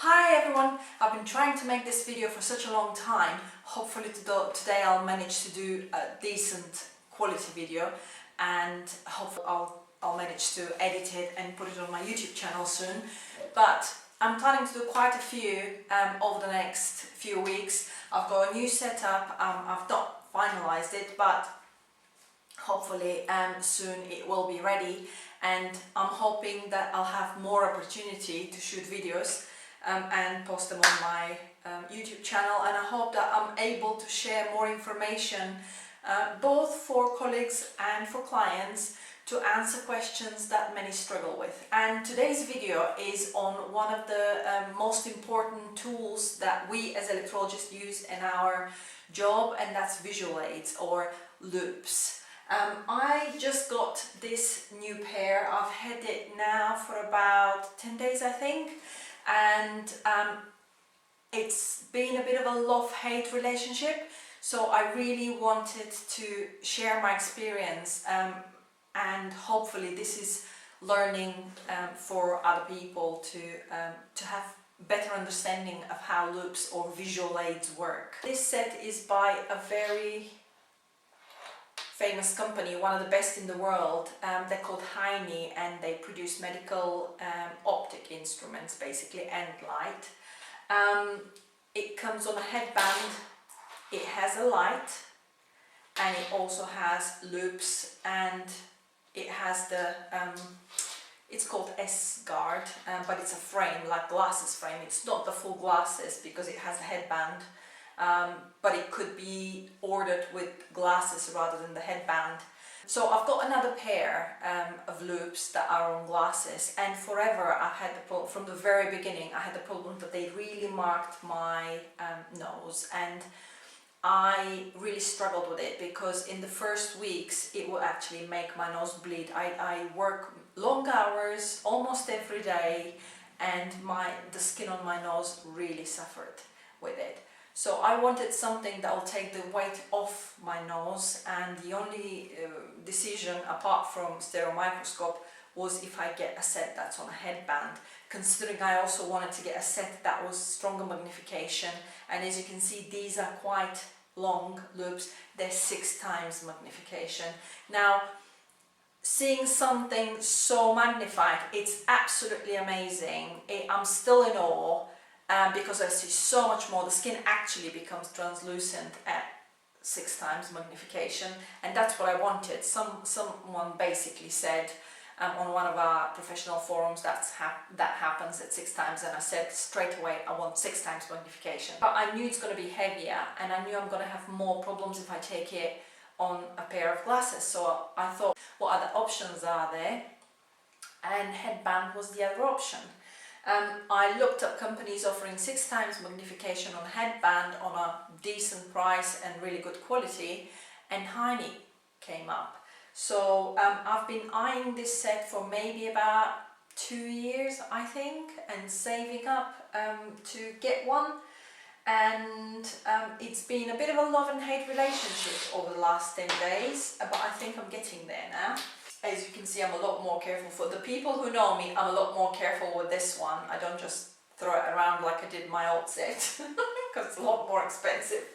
Hi everyone, I've been trying to make this video for such a long time. Hopefully today I'll manage to do a decent quality video, and hopefully I'll manage to edit it and put it on my YouTube channel soon. But I'm planning to do quite a few over the next few weeks. I've got a new setup. I've not finalized it, but hopefully soon it will be ready, and I'm hoping that I'll have more opportunity to shoot videos and post them on my YouTube channel, and I hope that I'm able to share more information both for colleagues and for clients to answer questions that many struggle with. And today's video is on one of the most important tools that we as electrologists use in our job, and that's visual aids or loupes. I just got this new pair. I've had it now for about 10 days I think, and it's been a bit of a love-hate relationship, so I really wanted to share my experience, and hopefully this is learning for other people to have better understanding of how loupes or visual aids work. This set is by a very famous company, one of the best in the world. They're called Heine, and they produce medical optic instruments basically and light. It comes on a headband, it has a light, and it also has loupes, and it has the it's called S-guard, but it's a frame, like glasses frame. It's not the full glasses because it has a headband. But it could be ordered with glasses rather than the headband. So I've got another pair of loupes that are on glasses, and forever I had the problem, from the very beginning I had the problem that they really marked my nose, and I really struggled with it because in the first weeks it would actually make my nose bleed. I work long hours almost every day, and the skin on my nose really suffered with it. So I wanted something that will take the weight off my nose, and the only decision apart from stereo microscope was if I get a set that's on a headband, considering I also wanted to get a set that was stronger magnification, and as you can see these are quite long loupes, they're 6 times magnification. Now, seeing something so magnified, it's absolutely amazing. I'm still in awe. Because I see so much more. The skin actually becomes translucent at 6 times magnification, and that's what I wanted. Someone basically said on one of our professional forums that happens at 6 times, and I said straight away I want 6 times magnification. But I knew it's going to be heavier, and I knew I'm going to have more problems if I take it on a pair of glasses. So I thought, what other options are there? And headband was the other option. I looked up companies offering 6 times magnification on a headband on a decent price and really good quality, and Heine came up. So I've been eyeing this set for maybe about 2 years I think, and saving up to get one, and it's been a bit of a love and hate relationship over the last 10 days, but I think I'm getting there now. As you can see, I'm a lot more careful. For the people who know me, I'm a lot more careful with this one. I don't just throw it around like I did my old set, because it's a lot more expensive.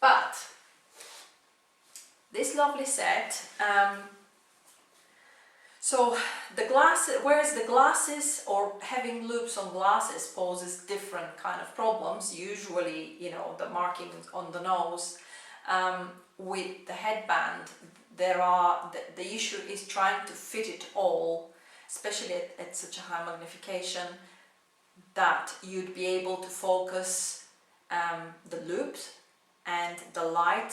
But this lovely set, so the glasses, whereas the glasses or having loupes on glasses poses different kind of problems, usually, you know, the markings on the nose, with the headband, the issue is trying to fit it all, especially at such a high magnification, that you'd be able to focus the loupes and the light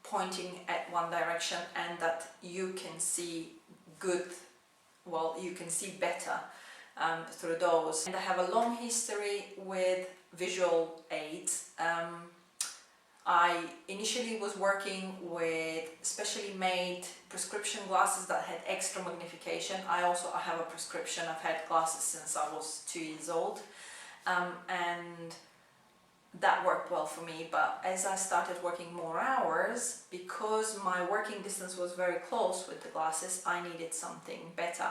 pointing at one direction, and that you can see you can see better through those. And I have a long history with visual aids. I initially was working with specially made prescription glasses that had extra magnification. I have a prescription. I've had glasses since I was 2 years old, and that worked well for me. But as I started working more hours, because my working distance was very close with the glasses, I needed something better.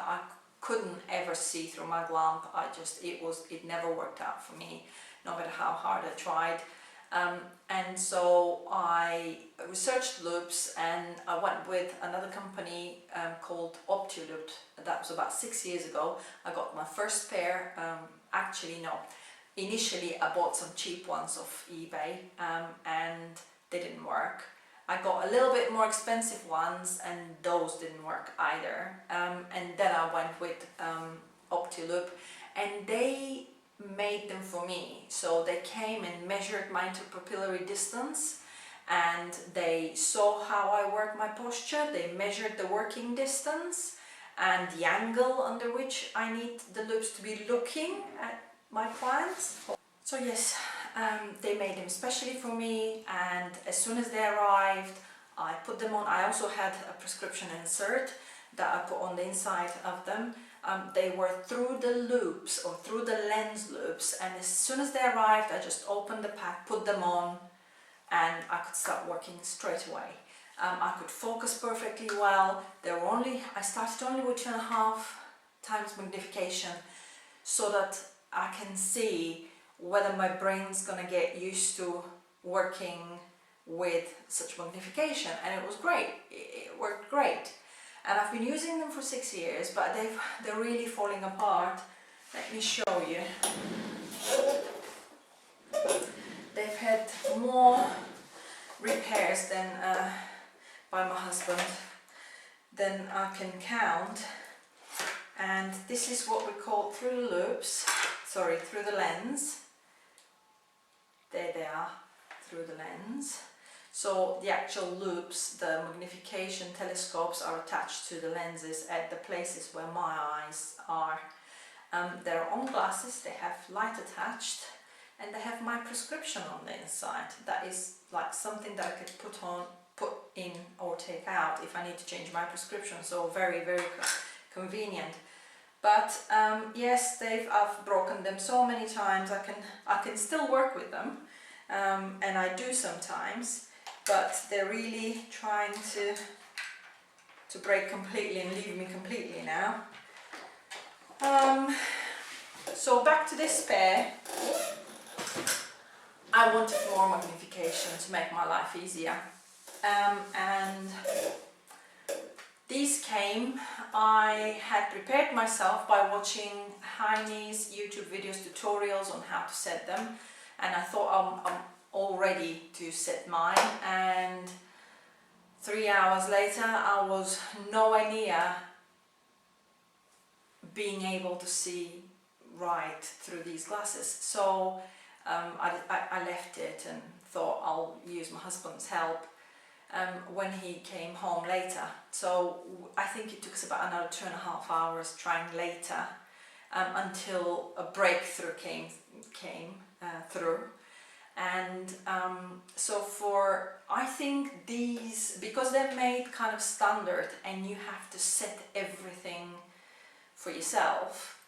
couldn't ever see through my lamp. It never worked out for me, no matter how hard I tried. And so I researched loupes, and I went with another company called Optiloop. That was about 6 years ago. I got my first pair. Actually, no. Initially, I bought some cheap ones off eBay, and they didn't work. I got a little bit more expensive ones, and those didn't work either. And then I went with Optiloop, and they made them for me. So they came and measured my interpapillary distance, and they saw how I work my posture. They measured the working distance and the angle under which I need the loupes to be looking at my plants. So yes, they made them specially for me, and as soon as they arrived, I put them on. I also had a prescription insert that I put on the inside of them. They were through the loupes, or through the lens loupes, and as soon as they arrived, I just opened the pack, put them on, and I could start working straight away. I could focus perfectly well. I started only with 2.5 times magnification, so that I can see whether my brain's gonna get used to working with such magnification, and it was great. It worked great. And I've been using them for 6 years, but they're really falling apart. Let me show you. They've had more repairs than by my husband than I can count. And this is what we call through the through the lens. There they are, through the lens. So the actual loupes, the magnification telescopes, are attached to the lenses at the places where my eyes are. They're on glasses, they have light attached, and they have my prescription on the inside. That is like something that I could put in or take out if I need to change my prescription. So very, very convenient. But yes, I've broken them so many times. I can still work with them, and I do sometimes. But they're really trying to break completely and leave me completely now. So back to this pair. I wanted more magnification to make my life easier. And these came. I had prepared myself by watching Heine's YouTube videos, tutorials on how to set them, and I thought I'm all ready to set mine, and 3 hours later I was nowhere near being able to see right through these glasses. So I left it and thought I'll use my husband's help when he came home later. So I think it took us about another 2.5 hours trying later until a breakthrough came through. And so I think these, because they're made kind of standard and you have to set everything for yourself,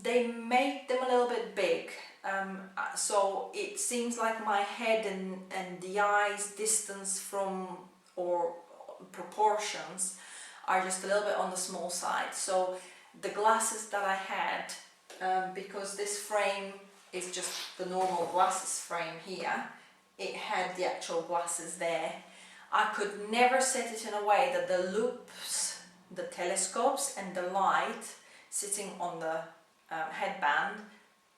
they make them a little bit big. So it seems like my head and the eyes distance from, or proportions, are just a little bit on the small side. So the glasses that I had, because this frame is just the normal glasses frame here, it had the actual glasses there. I could never set it in a way that the loupes, the telescopes and the light sitting on the headband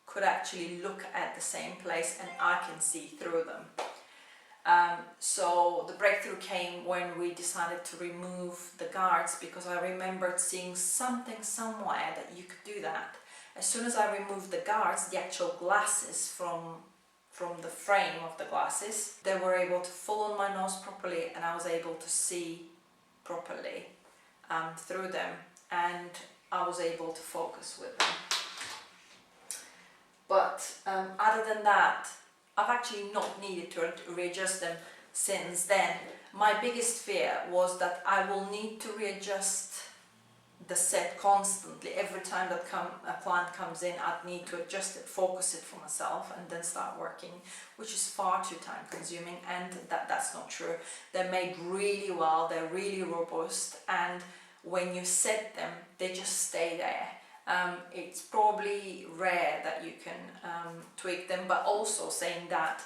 could actually look at the same place and I can see through them. So the breakthrough came when we decided to remove the guards, because I remembered seeing something somewhere that you could do that. As soon as I removed the guards, the actual glasses from the frame of the glasses, they were able to fall on my nose properly, and I was able to see properly through them, and I was able to focus with them. But other than that, I've actually not needed to readjust them since then. My biggest fear was that I will need to readjust the set constantly. Every time that a client comes in, I'd need to adjust it, focus it for myself, and then start working, which is far too time consuming, and that's not true. They're made really well, they're really robust, and when you set them, they just stay there. It's probably rare that you can tweak them, but also saying that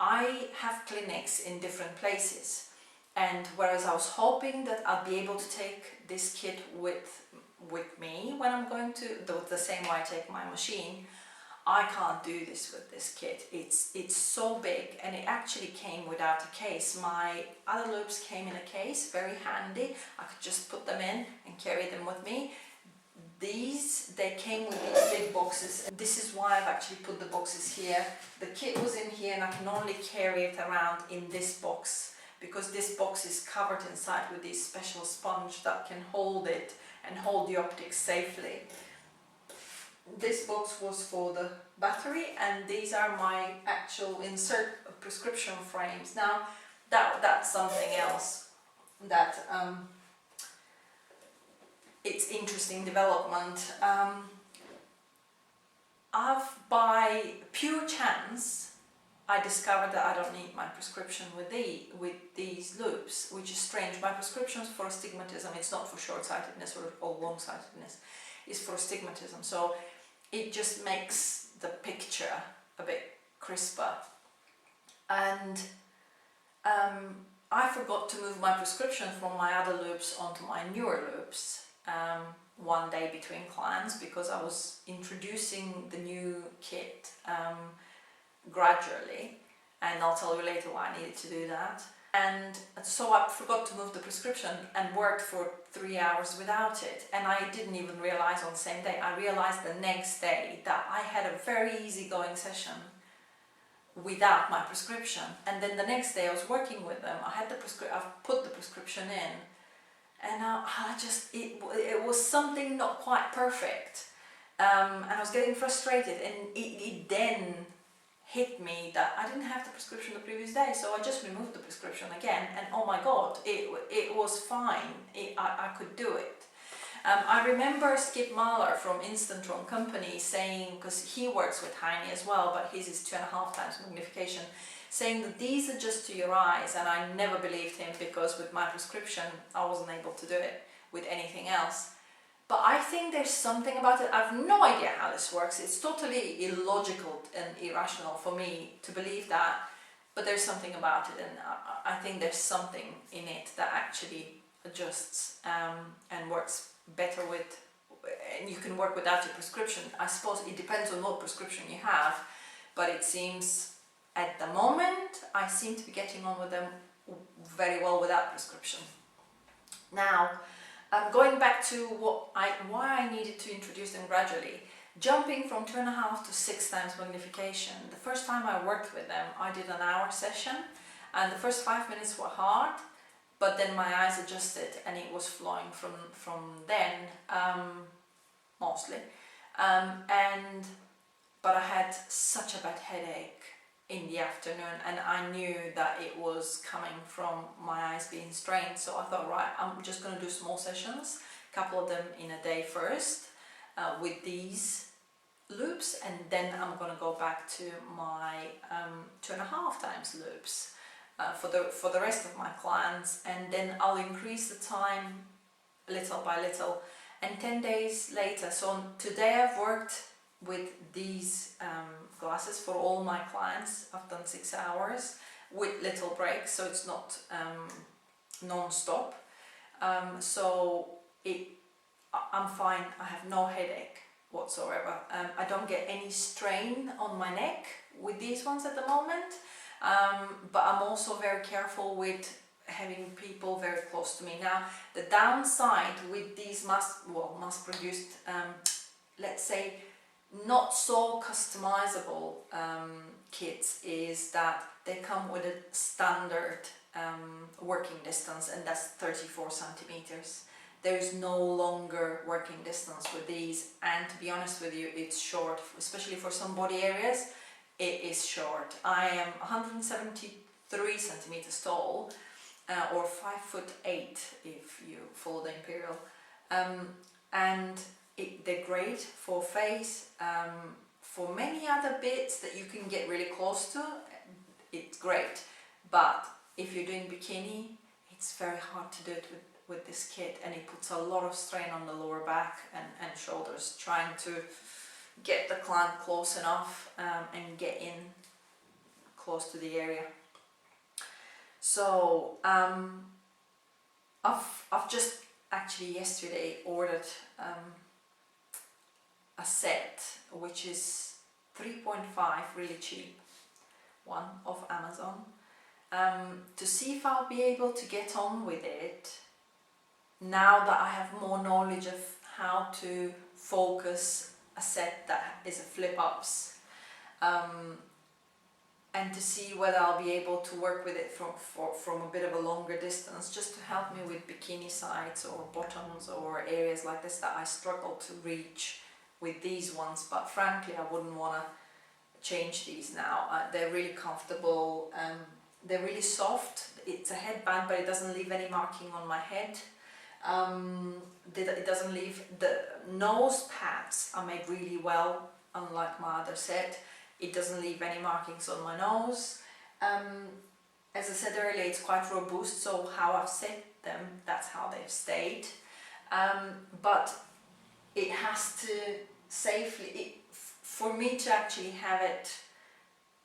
I have clinics in different places, and whereas I was hoping that I'll be able to take this kit with me when I'm going to, the same way I take my machine, I can't do this with this kit. It's so big, and it actually came without a case. My other loupes came in a case, very handy. I could just put them in and carry them with me. These, they came with these big boxes, and this is why I've actually put the boxes here. The kit was in here, and I can only carry it around in this box, because this box is covered inside with this special sponge that can hold it and hold the optics safely. This box was for the battery, and these are my actual insert prescription frames. Now that's something else that it's interesting development. By pure chance, I discovered that I don't need my prescription with these loupes, which is strange. My prescription is for astigmatism. It's not for short-sightedness or long-sightedness. It's for astigmatism. So it just makes the picture a bit crisper. And I forgot to move my prescription from my other loupes onto my newer loupes one day between clients, because I was introducing the new kit gradually, and I'll tell you later why I needed to do that. And so I forgot to move the prescription and worked for 3 hours without it, and I didn't even realize on the same day. I realized the next day that I had a very easygoing session without my prescription, and then the next day I was working with them. I've put the prescription in, and it was something not quite perfect, and I was getting frustrated, and it then hit me that I didn't have the prescription the previous day, so I just removed the prescription again, and oh my god, it was fine. I could do it. I remember Skip Mahler from Instantron Company saying, because he works with Heine as well, but his is 2.5 times magnification, saying that these are just to your eyes, and I never believed him, because with my prescription I wasn't able to do it with anything else. But I think there's something about it. I have no idea how this works. It's totally illogical and irrational for me to believe that, but there's something about it, and I think there's something in it that actually adjusts and works better with, and you can work without your prescription. I suppose it depends on what prescription you have, but it seems at the moment I seem to be getting on with them very well without prescription. Now, going back to why I needed to introduce them gradually, jumping from 2.5 to 6 times magnification. The first time I worked with them, I did an hour session, and the first 5 minutes were hard, but then my eyes adjusted and it was flowing from then, mostly. But I had such a bad headache in the afternoon, and I knew that it was coming from my eyes being strained, so I thought, right, I'm just going to do small sessions, a couple of them in a day first, with these loupes, and then I'm going to go back to my 2.5 times loupes for the rest of my clients, and then I'll increase the time little by little. And 10 days later, so today I've worked with these glasses for all my clients. I've done 6 hours with little breaks, so it's not non-stop. So I'm fine. I have no headache whatsoever. I don't get any strain on my neck with these ones at the moment, but I'm also very careful with having people very close to me. Now, the downside with these mass-produced, let's say, not so customizable kits is that they come with a standard working distance, and that's 34 centimeters. There is no longer working distance with these, and to be honest with you, it's short, especially for some body areas. It is short. I am 173 centimeters tall, or 5'8" if you follow the imperial, and they're great for face, for many other bits that you can get really close to. It's great, but if you're doing bikini, it's very hard to do it with this kit, and it puts a lot of strain on the lower back and shoulders, trying to get the client close enough and get in close to the area. So I've just actually yesterday ordered a set which is 3.5, really cheap one, of Amazon, to see if I'll be able to get on with it now that I have more knowledge of how to focus a set that is a flip-ups, and to see whether I'll be able to work with it from a bit of a longer distance, just to help me with bikini sides or bottoms or areas like this that I struggle to reach with these ones. But frankly, I wouldn't want to change these now. They're really comfortable, they're really soft. It's a headband, but it doesn't leave any marking on my head. It doesn't leave, the nose pads are made really well, unlike my other set. It doesn't leave any markings on my nose. As I said earlier, it's quite robust, so how I've set them, that's how they've stayed. But it has to safely, for me to actually have it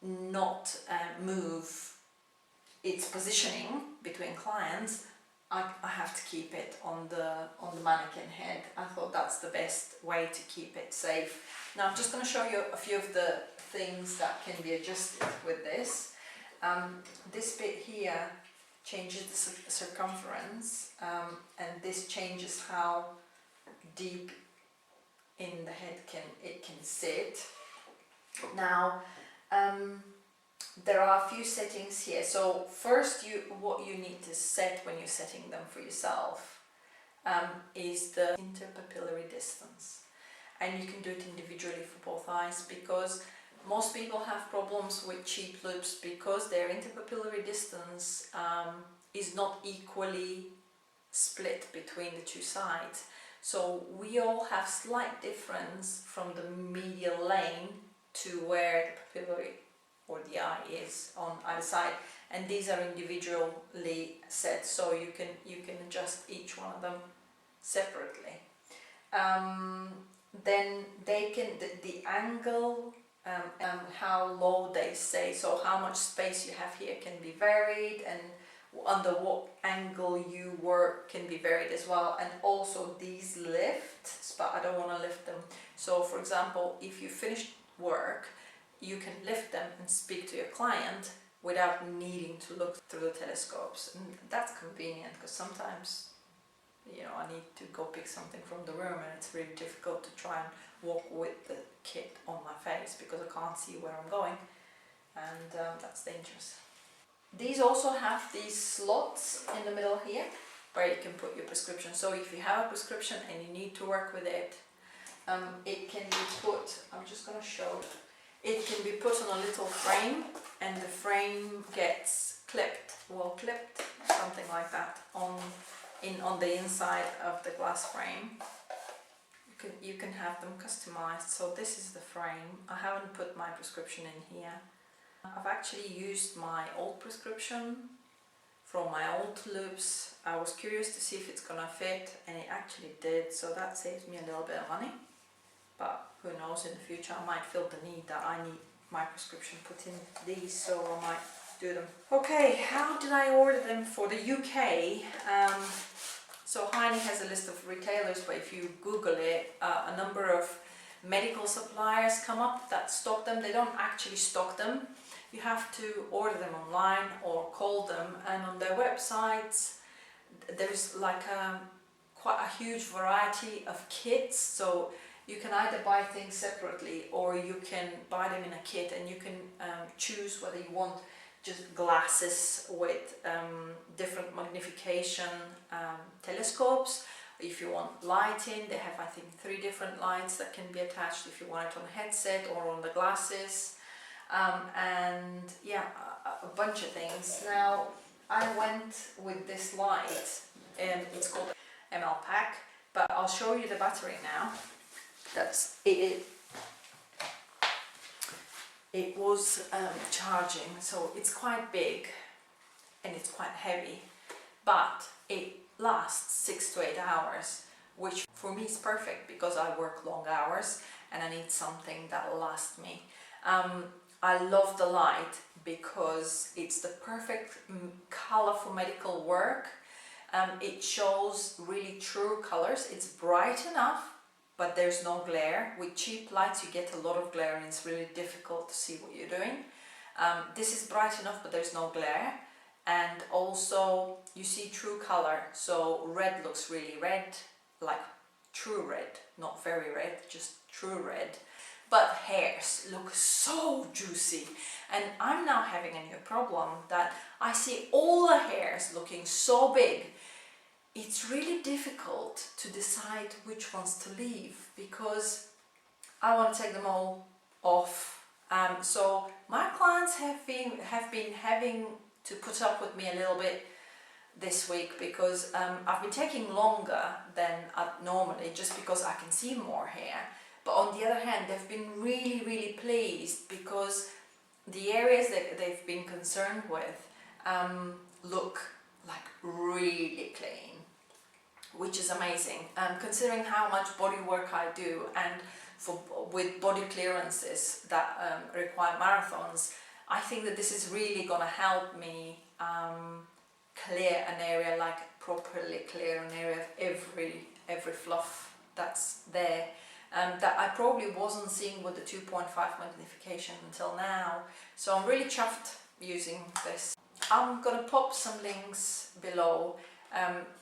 not move its positioning between clients, I have to keep it on the mannequin head. I thought that's the best way to keep it safe. Now I'm just going to show you a few of the things that can be adjusted with this. This bit here changes the circumference, and this changes how deep in the head it can sit. Now there are a few settings here. So first, what you need to set when you're setting them for yourself is the interpapillary distance, and you can do it individually for both eyes, because most people have problems with cheap loupes because their interpapillary distance is not equally split between the two sides. So we all have slight difference from the medial lane to where the papillary or the eye is on either side, and these are individually set, so you can adjust each one of them separately. Then they can the angle, how low they stay, so how much space you have here can be varied, and under what angle you work can be varied as well. And also these lifts, but I don't want to lift them. So for example, if you finish work, you can lift them and speak to your client without needing to look through the telescopes, and that's convenient because sometimes, you know, I need to go pick something from the room and it's really difficult to try and walk with the kit on my face because I can't see where I'm going, and that's dangerous. These also have these slots in the middle here where you can put your prescription. So if you have a prescription and you need to work with it, it can be put, I'm just going to show it can be put on a little frame, and the frame gets clipped, something like that, on the inside of the glass frame. You can have them customized. So this is the frame. I haven't put my prescription in here. I've actually used my old prescription from my old loupes. I was curious to see if it's gonna fit, and it actually did, so that saves me a little bit of money. But who knows, in the future I might feel the need that I need my prescription put in these, so I might do them. Okay, how did I order them for the UK? So Heine has a list of retailers, but if you Google it, a number of medical suppliers come up that stock them. They don't actually stock them. You have to order them online or call them, and on their websites there's like quite a huge variety of kits. So you can either buy things separately or you can buy them in a kit, and you can choose whether you want just glasses with different magnification telescopes. If you want lighting, they have I think 3 different lights that can be attached if you want it on a headset or on the glasses, and yeah, a bunch of things. Now I went with this light, and it's called ML pack, but I'll show you the battery now. That's it. It was charging, so it's quite big and it's quite heavy, but it lasts 6 to 8 hours, which for me is perfect because I work long hours and I need something that will last me. I love the light because it's the perfect color for medical work. It shows really true colors. It's bright enough, but there's no glare. With cheap lights you get a lot of glare and it's really difficult to see what you're doing. This is bright enough, but there's no glare. And also you see true color, so red looks really red, like true red, not very red, just true red. But hairs look so juicy, and I'm now having a new problem that I see all the hairs looking so big. It's really difficult to decide which ones to leave because I want to take them all off. So my clients have been having to put up with me a little bit this week because I've been taking longer than normally just because I can see more hair. But on the other hand, they've been really pleased because the areas that they've been concerned with look like really clean, which is amazing. Considering how much body work I do and with body clearances that require marathons, I think that this is really gonna help me clear an area, like properly clear an area of every fluff that's there. That I probably wasn't seeing with the 2.5 magnification until now. So I'm really chuffed using this. I'm gonna pop some links below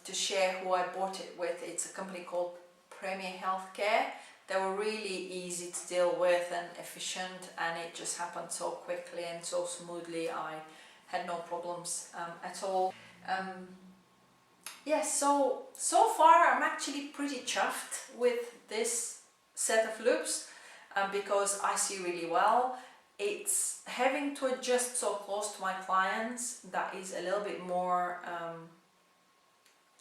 to share who I bought it with. It's a company called Premier Healthcare. They were really easy to deal with and efficient, and it just happened so quickly and so smoothly. I had no problems at all. Yeah, so far I'm actually pretty chuffed with this set of loupes because I see really well. It's having to adjust so close to my clients that is a little bit more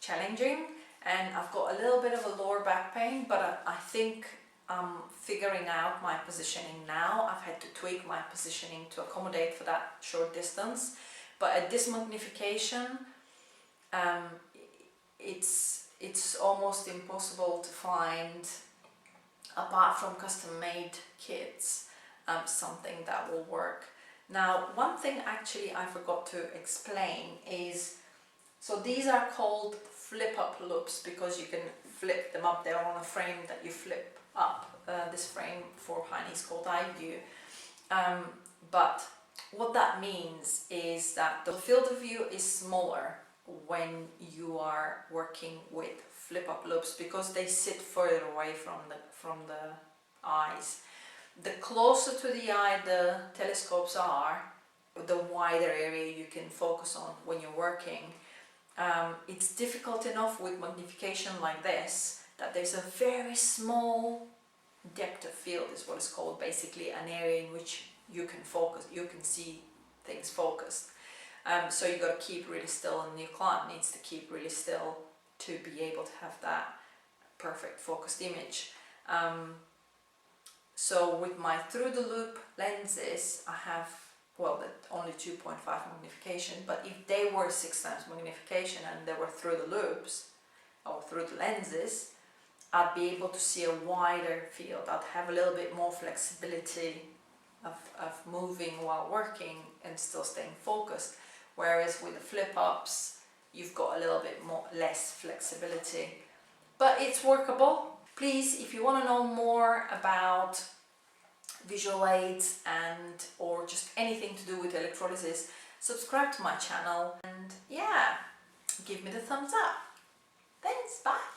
challenging, and I've got a little bit of a lower back pain, but I think I'm figuring out my positioning now. I've had to tweak my positioning to accommodate for that short distance, but at this magnification it's almost impossible to find, apart from custom-made kits, something that will work. Now, one thing actually I forgot to explain is, so these are called flip-up loupes because you can flip them up. They're on a frame that you flip up. This frame for Heine is called iView. But what that means is that the field of view is smaller when you are working with flip-up loupes because they sit further away from the eyes. The closer to the eye the telescopes are, the wider area you can focus on when you're working. It's difficult enough with magnification like this that there's a very small depth of field, is what it's called, basically an area in which you can focus, you can see things focused. So you got to keep really still, and your client needs to keep really still to be able to have that perfect focused image. So with my through the loop lenses, I have, well, only 2.5 magnification, but if they were 6 times magnification and they were through the loupes or through the lenses, I'd be able to see a wider field. I'd have a little bit more flexibility of moving while working and still staying focused. Whereas with the flip-ups, you've got a little bit less flexibility. But it's workable. Please, if you want to know more about visual aids or just anything to do with electrolysis, subscribe to my channel and yeah, give me the thumbs up. Thanks, bye!